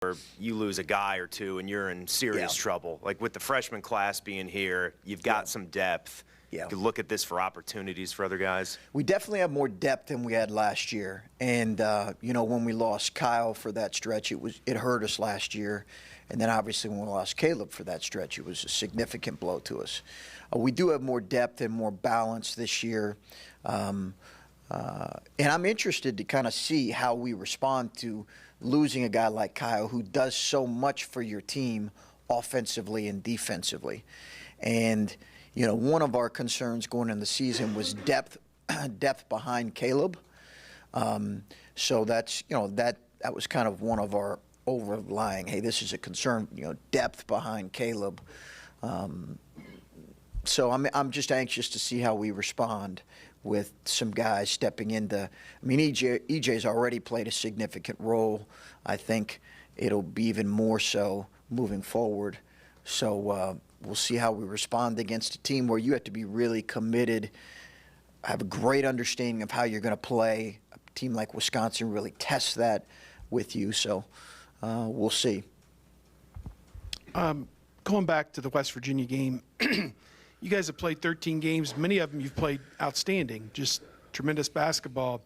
where you lose a guy or two and you're in serious trouble. Like with the freshman class being here, you've got some depth. Yeah. You could look at this for opportunities for other guys. We definitely have more depth than we had last year. And, when we lost Kyle for that stretch, it hurt us last year. And then obviously when we lost Caleb for that stretch, it was a significant blow to us. We do have more depth and more balance this year. And I'm interested to kind of see how we respond to losing a guy like Kyle who does so much for your team offensively and defensively. And one of our concerns going into the season was depth behind Caleb. So that's, that was kind of one of our overlying, hey, this is a concern, depth behind Caleb. So I'm just anxious to see how we respond with some guys stepping into. I mean, EJ's already played a significant role. I think it'll be even more so moving forward. So we'll see how we respond against a team where you have to be really committed, have a great understanding of how you're going to play. A team like Wisconsin really tests that with you. So we'll see. Going back to the West Virginia game, you guys have played 13 games. Many of them you've played outstanding, just tremendous basketball.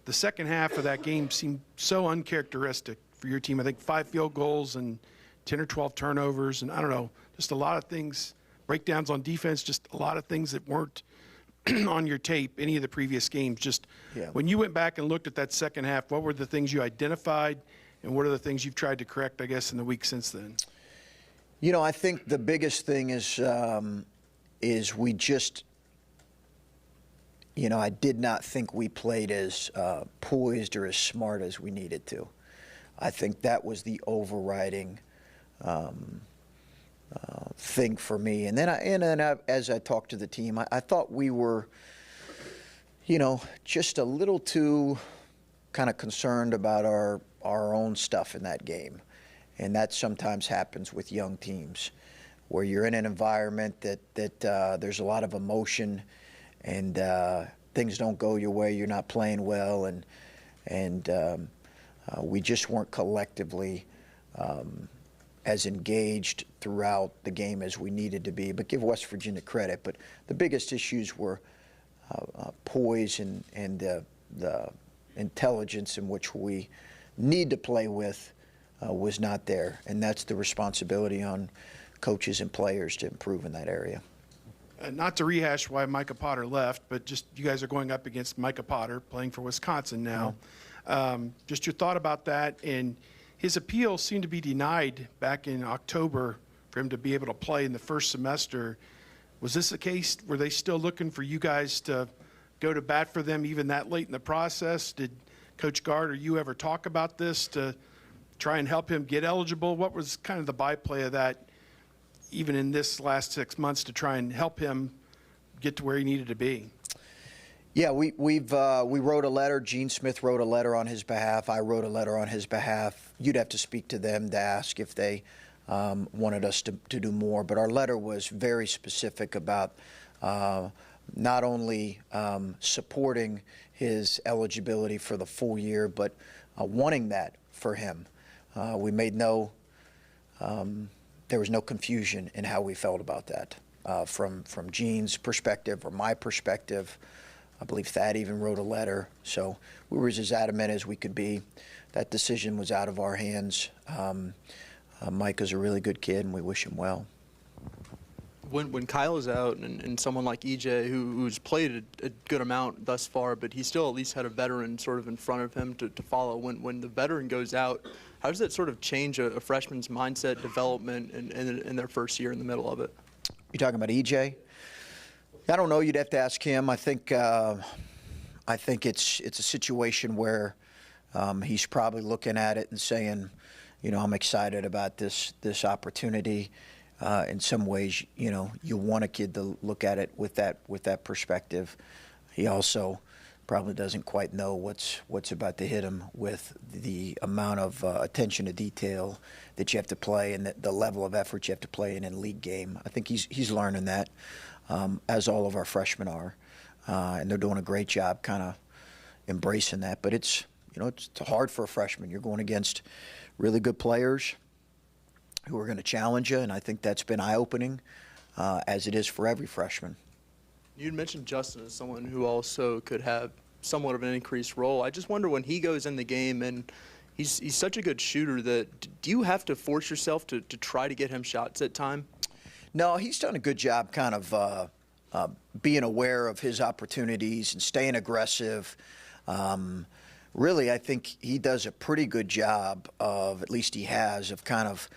The second half of that game seemed so uncharacteristic for your team. I think 5 field goals and 10 or 12 turnovers, and I don't know, just a lot of things, breakdowns on defense, just a lot of things that weren't on your tape any of the previous games. Just when you went back and looked at that second half, what were the things you identified, and what are the things you've tried to correct, I guess, in the week since then? I think the biggest thing is we just, I did not think we played as poised or as smart as we needed to. I think that was the overriding thing for me. And then as I talked to the team, I thought we were, just a little too kind of concerned about our own stuff in that game. And that sometimes happens with young teams, where you're in an environment that there's a lot of emotion and things don't go your way, you're not playing well, and we just weren't collectively as engaged throughout the game as we needed to be. But give West Virginia credit. But the biggest issues were poise and the intelligence in which we need to play with was not there. And that's the responsibility on coaches and players to improve in that area. Not to rehash why Micah Potter left, but just you guys are going up against Micah Potter playing for Wisconsin now. Just your thought about that. And his appeal seemed to be denied back in October for him to be able to play in the first semester. Was this a case? Were they still looking for you guys to go to bat for them even that late in the process? Did Coach Gard or you ever talk about this to try and help him get eligible? What was kind of the byplay of that, even in this last 6 months, to try and help him get to where he needed to be? Yeah, we wrote a letter. Gene Smith wrote a letter on his behalf. I wrote a letter on his behalf. You'd have to speak to them to ask if they wanted us to do more. But our letter was very specific about not only supporting his eligibility for the full year, but wanting that for him. We made there was no confusion in how we felt about that from Gene's perspective or my perspective. I believe Thad even wrote a letter. So we were as adamant as we could be. That decision was out of our hands. Mike is a really good kid, and we wish him well. When Kyle is out and someone like EJ, who's played a good amount thus far, but he still at least had a veteran sort of in front of him to follow. When the veteran goes out, how does that sort of change a freshman's mindset development in their first year in the middle of it? You talking about EJ? I don't know. You'd have to ask him. I think it's a situation where he's probably looking at it and saying, I'm excited about this opportunity. In some ways, you want a kid to look at it with that perspective. He also probably doesn't quite know what's about to hit him with the amount of attention to detail that you have to play and the level of effort you have to play in a league game. I think he's learning that, as all of our freshmen are, and they're doing a great job kind of embracing that. But it's it's hard for a freshman. You're going against really good players who are going to challenge you, and I think that's been eye-opening, as it is for every freshman. You'd mentioned Justin as someone who also could have somewhat of an increased role. I just wonder when he goes in the game, and he's such a good shooter, that do you have to force yourself to try to get him shots at time? No, he's done a good job kind of being aware of his opportunities and staying aggressive. Really, I think he does a pretty good job of, at least he has, of kind of,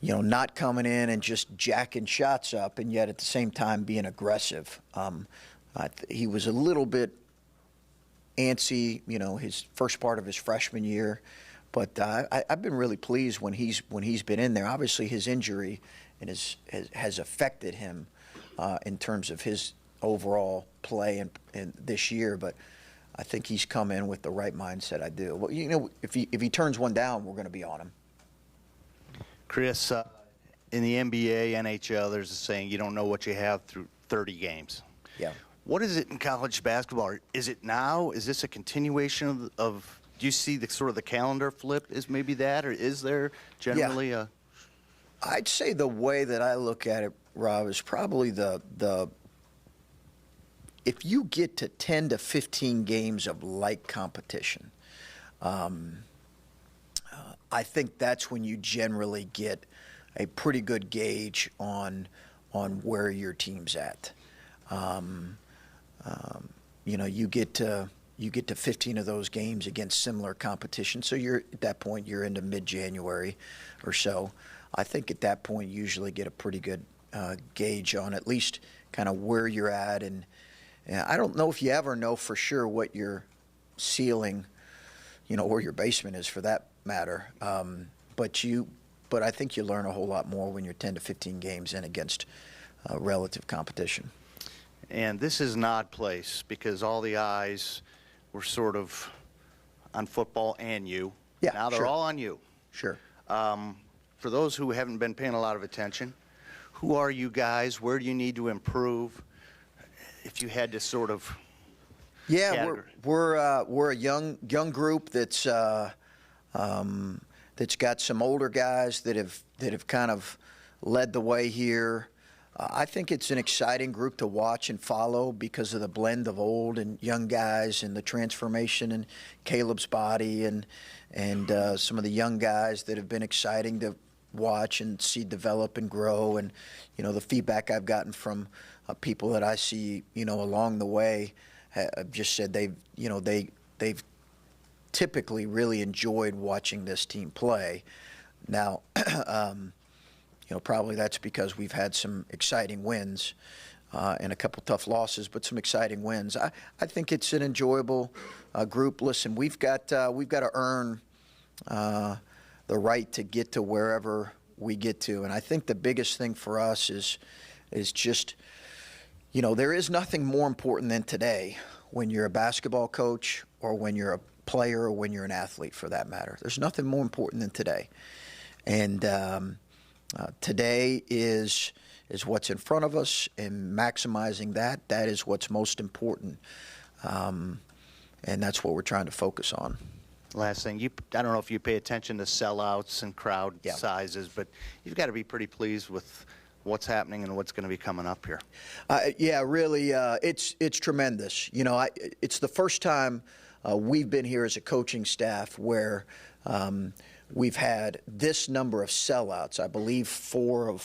not coming in and just jacking shots up, and yet at the same time being aggressive. He was a little bit antsy, his first part of his freshman year, but I've been really pleased when he's been in there. Obviously, his injury has affected him in terms of his overall play in this year, but I think he's come in with the right mindset. I do. Well, if he turns one down, we're going to be on him. Chris, in the NBA, NHL, there's a saying, you don't know what you have through 30 games. Yeah. What is it in college basketball? Is it now? Is this a continuation of do you see the sort of the calendar flip is maybe that, or is there generally a? I'd say the way that I look at it, Rob, is probably the if you get to 10 to 15 games of like competition, I think that's when you generally get a pretty good gauge on where your team's at. You get to 15 of those games against similar competition, so at that point you're into mid-January or so. I think at that point you usually get a pretty good gauge on at least kind of where you're at, and I don't know if you ever know for sure what your ceiling, or your basement is for that matter. But I think you learn a whole lot more when you're 10 to 15 games in against relative competition. And this is an odd place because all the eyes were sort of on football and you. Yeah, now they're sure. all on you. Sure. For those who haven't been paying a lot of attention, who are you guys? Where do you need to improve? If you had to sort of we're a young group that's got some older guys that have kind of led the way here. I think it's an exciting group to watch and follow because of the blend of old and young guys and the transformation in Caleb's body and some of the young guys that have been exciting to watch and see develop and grow. And the feedback I've gotten from people that I see along the way have just said they've typically really enjoyed watching this team play. Now, probably that's because we've had some exciting wins and a couple tough losses, but some exciting wins. I think it's an enjoyable group. Listen, we've got to earn the right to get to wherever we get to, and I think the biggest thing for us is just, there is nothing more important than today when you're a basketball coach or when you're a player or when you're an athlete, for that matter. There's nothing more important than today. And today is what's in front of us, and maximizing that is what's most important. And that's what we're trying to focus on. Last thing, I don't know if you pay attention to sellouts and crowd sizes, but you've got to be pretty pleased with what's happening and what's going to be coming up here. Really, it's tremendous. It's the first time we've been here as a coaching staff where we've had this number of sellouts. I believe 5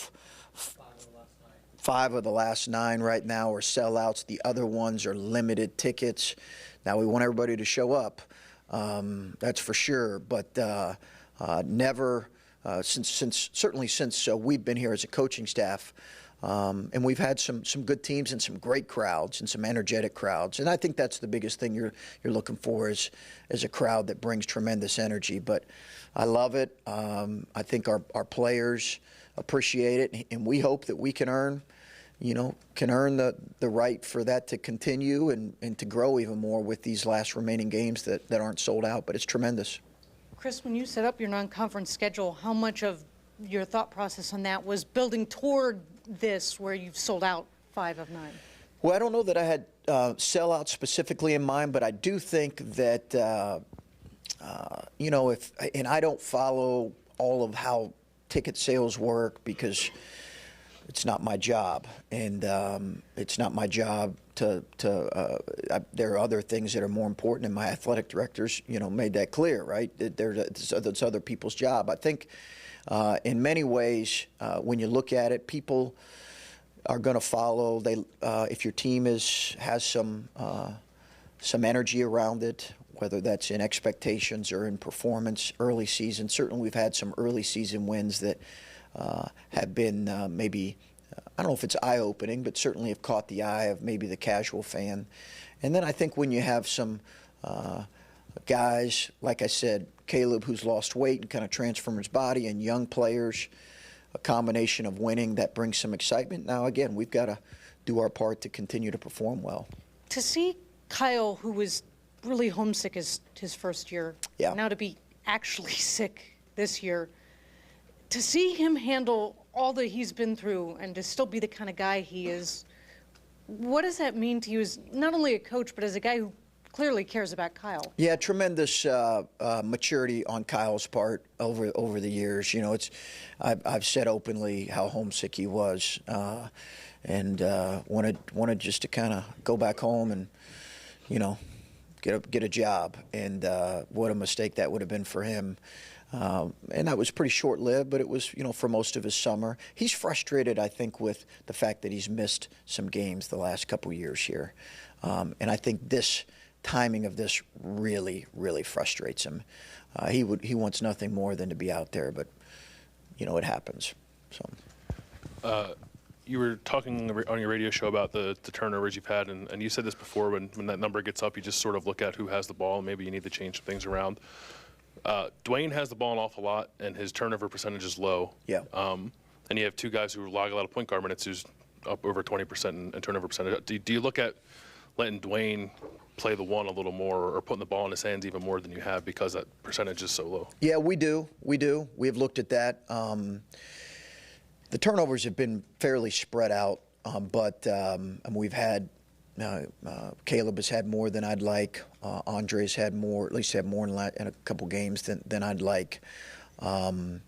of the last 9 right now are sellouts. The other ones are limited tickets. Now we want everybody to show up, that's for sure. But never certainly since we've been here as a coaching staff, and we've had some good teams and some great crowds and some energetic crowds. And I think that's the biggest thing you're looking for is a crowd that brings tremendous energy. But I love it. I think our players appreciate it, and we hope that we can earn the right for that to continue and to grow even more with these last remaining games that aren't sold out. But it's tremendous. Chris, when you set up your non-conference schedule, how much of your thought process on that was building toward this where you've sold out 5 of 9? Well, I don't know that I had sellout specifically in mind, but I do think that and I don't follow all of how ticket sales work because it's not my job, and it's not my job there are other things that are more important, and my athletic directors, made that clear, right? It's other people's job. I think in many ways, when you look at it, people are going to follow. If your team has some energy around it, whether that's in expectations or in performance, early season. Certainly, we've had some early season wins that have been maybe, I don't know if it's eye-opening, but certainly have caught the eye of maybe the casual fan. And then I think when you have some guys, like I said, Caleb, who's lost weight and kind of transformed his body, and young players, a combination of winning that brings some excitement. Now, again, we've got to do our part to continue to perform well. To see Kyle, who was really homesick his first year, now to be actually sick this year, to see him handle all that he's been through and to still be the kind of guy he is, what does that mean to you as not only a coach, but as a guy who clearly cares about Kyle? Yeah, tremendous maturity on Kyle's part over the years. I've said openly how homesick he was, and wanted just to kind of go back home and, get a job. And what a mistake that would have been for him. And that was pretty short-lived, but it was, for most of his summer. He's frustrated, I think, with the fact that he's missed some games the last couple years here. And I think this timing of this really, really frustrates him. He wants nothing more than to be out there, but, it happens. So. You were talking on your radio show about the turnovers you've had, and you said this before, when that number gets up, you just sort of look at who has the ball, and maybe you need to change some things around. Dwayne has the ball an awful lot, and his turnover percentage is low. Yeah. And you have two guys who log a lot of point guard minutes who's up over 20% in turnover percentage. Do you look at letting Dwayne play the one a little more, or putting the ball in his hands even more than you have because that percentage is so low? Yeah, we do. We have looked at that. The turnovers have been fairly spread out, but we've had Caleb has had more than I'd like. Andre's had more, at least had more in a couple games than I'd like. And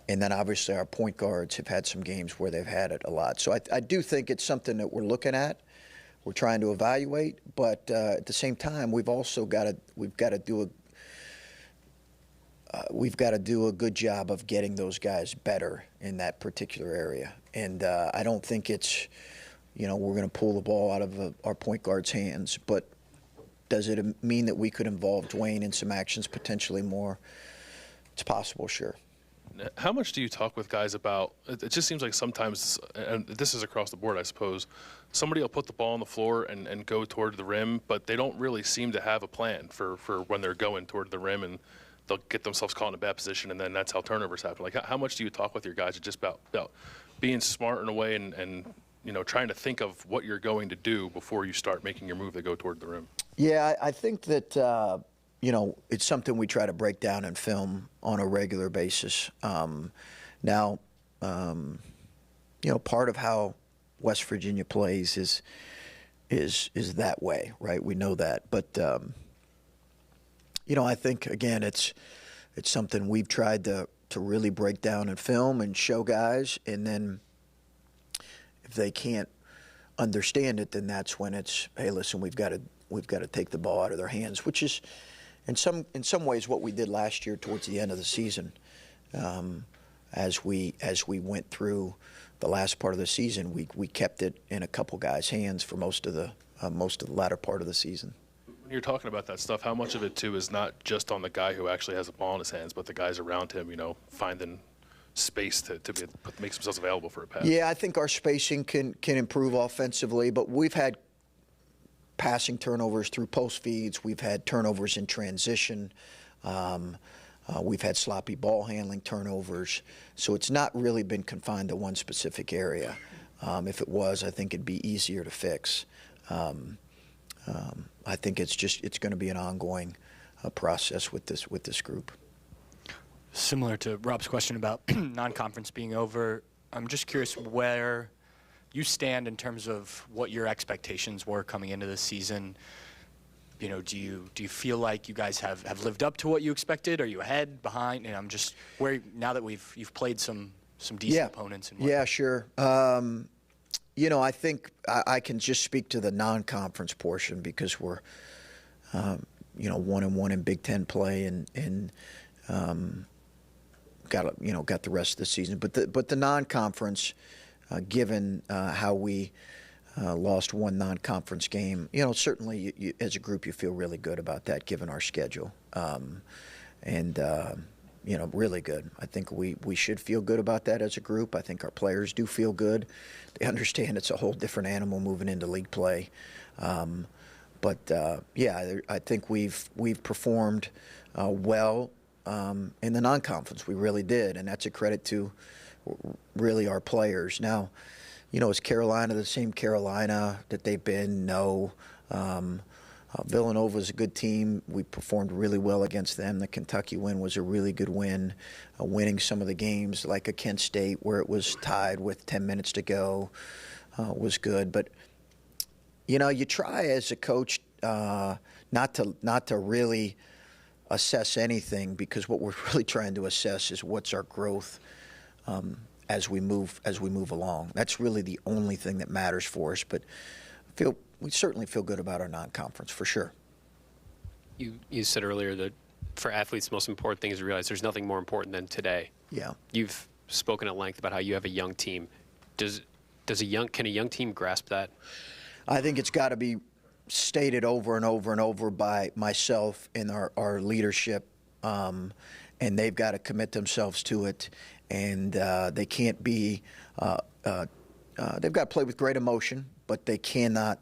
then obviously our point guards have had some games where they've had it a lot. So I do think it's something that we're looking at. We're trying to evaluate, but at the same time, we've got to do a good job of getting those guys better in that particular area. And I don't think it's, we're going to pull the ball out of our point guard's hands. But does it mean that we could involve Dwayne in some actions potentially more? It's possible, sure. How much do you talk with guys about, it just seems like sometimes, and this is across the board, I suppose, somebody will put the ball on the floor and go toward the rim, but they don't really seem to have a plan for when they're going toward the rim, and they'll get themselves caught in a bad position, and then that's how turnovers happen. Like, how much do you talk with your guys just about being smart in a way and trying to think of what you're going to do before you start making your move to go toward the rim? Yeah, I think that, it's something we try to break down in film on a regular basis. Now, part of how West Virginia plays is that way, right? We know that. But, I think, again, it's something we've tried to really break down in film and show guys. And then if they can't understand it, then that's when it's, hey, listen, we've got to take the ball out of their hands, which is in some ways what we did last year towards the end of the season. As we went through the last part of the season, we kept it in a couple guys' hands for most of the latter part of the season. When you're talking about that stuff, how much of it too is not just on the guy who actually has the ball in his hands, but the guys around him, finding space to make themselves available for a pass? Yeah, I think our spacing can improve offensively, but we've had passing turnovers through post feeds. We've had turnovers in transition. We've had sloppy ball handling turnovers. So it's not really been confined to one specific area. If it was, I think it'd be easier to fix. I think it's going to be an ongoing process with this group. Similar to Rob's question about non-conference being over, I'm just curious where you stand in terms of what your expectations were coming into the season. do you feel like you guys have lived up to what you expected? Are you ahead, behind? And I'm just now that you've played some decent opponents. And yeah, sure. I think I can just speak to the non-conference portion because we're 1-1 in Big Ten play and got the rest of the season. But the non-conference, given how we lost one non-conference game, certainly you, as a group you feel really good about that given our schedule. Really good. I think we should feel good about that as a group. I think our players do feel good. They understand it's a whole different animal moving into league play. I think we've performed well in the non-conference. We really did, and that's a credit to really our players. Now, is Carolina the same Carolina that they've been? No. Villanova is a good team. We performed really well against them. The Kentucky win was a really good win. Winning some of the games like a Kent State where it was tied with 10 minutes to go was good. But, you try as a coach not to really assess anything because what we're really trying to assess is what's our growth as we move along. That's really the only thing that matters for us. But we certainly feel good about our non-conference for sure. You said earlier that for athletes, the most important thing is to realize there's nothing more important than today. Yeah. You've spoken at length about how you have a young team. Can a young team grasp that? I think it's got to be stated over and over and over by myself and our leadership, and they've got to commit themselves to it. And they can't be. They've got to play with great emotion, but they cannot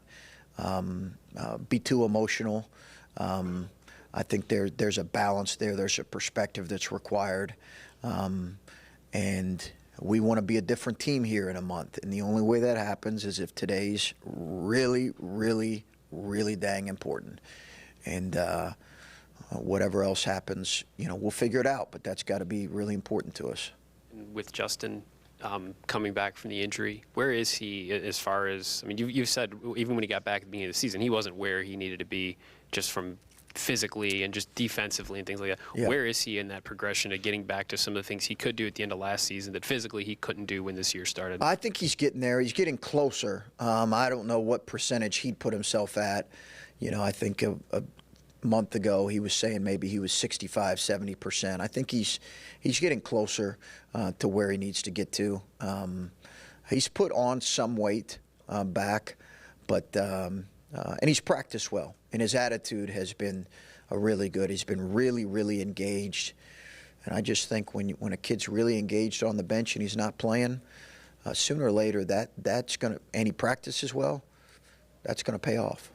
be too emotional. I think there's a balance there. There's a perspective that's required. And we want to be a different team here in a month. And the only way that happens is if today's really, really, really dang important. And whatever else happens, we'll figure it out. But that's got to be really important to us. With Justin coming back from the injury, where is he as far as, you've said even when he got back at the beginning of the season, he wasn't where he needed to be just from physically and just defensively and things like that. Yeah. Where is he in that progression of getting back to some of the things he could do at the end of last season that physically he couldn't do when this year started? I think he's getting there. He's getting closer. I don't know what percentage he'd put himself at. I think a month ago he was saying maybe he was 65, 70%. I think he's getting closer to where he needs to get to. He's put on some weight back, but and he's practiced well, and his attitude has been really good. He's been really, really engaged, and I just think when a kid's really engaged on the bench and he's not playing, sooner or later that's gonna, and he practices well, that's gonna pay off.